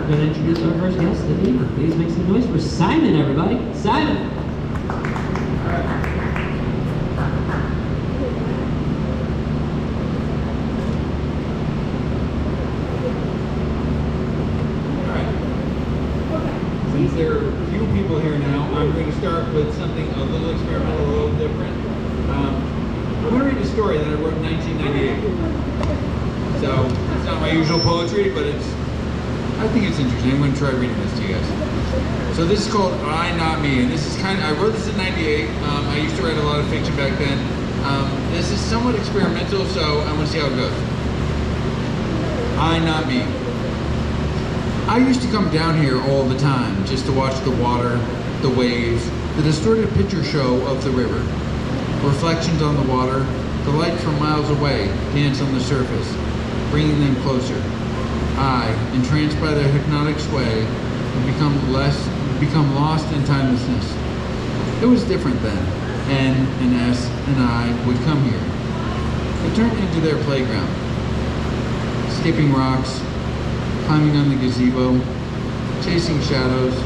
we're going to introduce our first guest, Adina. Please make some noise for Simon, everybody. Simon! Since there are a few people here now, I'm going to start with something a little experimental, a little different. I'm going to read a story that I wrote in 1998. So, it's not my usual poetry, but I think it's interesting. I'm going to try reading this to you guys. So this is called I Not Me, and this is I wrote this in 98. I used to write a lot of fiction back then. This is somewhat experimental, so I'm going to see how it goes. I Not Me. I used to come down here all the time just to watch the water, the waves, the distorted picture show of the river. Reflections on the water, the light from miles away dance on the surface, bringing them closer. I, entranced by their hypnotic sway, would become lost in timelessness. It was different then. N and S and I would come here. It turned into their playground. Skipping rocks, climbing on the gazebo, chasing shadows.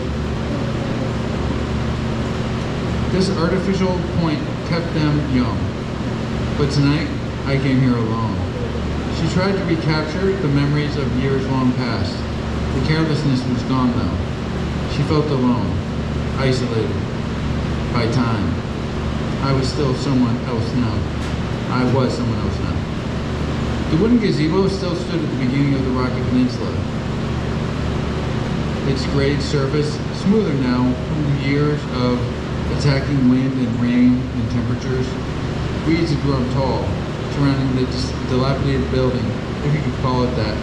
This artificial point kept them young. But tonight, I came here alone. She tried to recapture the memories of years long past. The carelessness was gone though. She felt alone, isolated, by time. I was still someone else now. I was someone else now. The wooden gazebo still stood at the beginning of the Rocky Peninsula. Its grayed surface, smoother now from the years of attacking wind and rain and temperatures. Weeds had grown tall, surrounding the dilapidated building, if you could call it that,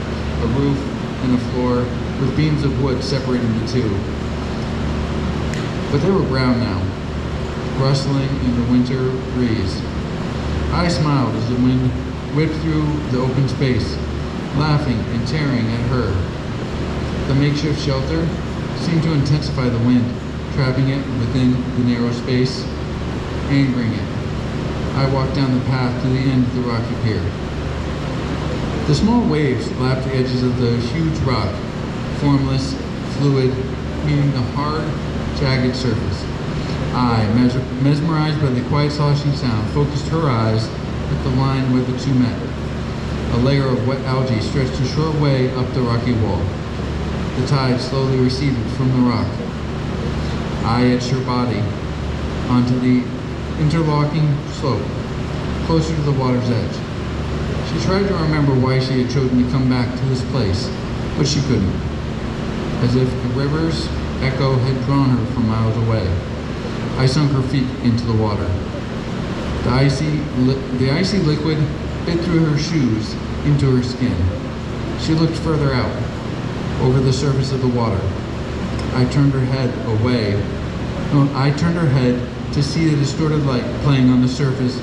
a roof and a floor with beams of wood separating the two. But they were brown now, rustling in the winter breeze. I smiled as the wind whipped through the open space, laughing and tearing at her. The makeshift shelter seemed to intensify the wind, trapping it within the narrow space, angering it. I walked down the path to the end of the rocky pier. The small waves lapped the edges of the huge rock, formless, fluid, meeting the hard, jagged surface. I, mesmerized by the quiet sloshing sound, focused her eyes at the line where the two met. A layer of wet algae stretched a short way up the rocky wall. The tide slowly receded from the rock. I edged her body onto the interlocking slope, closer to the water's edge. She tried to remember why she had chosen to come back to this place, but she couldn't. As if the river's echo had drawn her from miles away. I sunk her feet into the water. The icy liquid bit through her shoes into her skin. She looked further out, over the surface of the water. I turned her head away. No, I turned her head to see the distorted light playing on the surface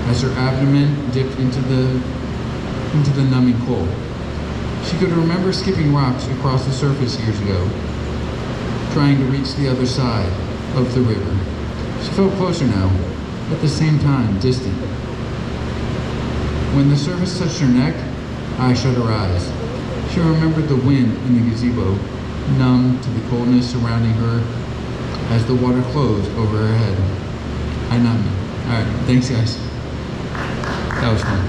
as her abdomen dipped into the numbing cold. She could remember skipping rocks across the surface years ago, trying to reach the other side of the river. She felt closer now, at the same time distant. When the surface touched her neck, I shut her eyes. She remembered the wind in the gazebo, numb to the coldness surrounding her as the water closed over her head. I numbed. Alright, thanks guys. That was fun.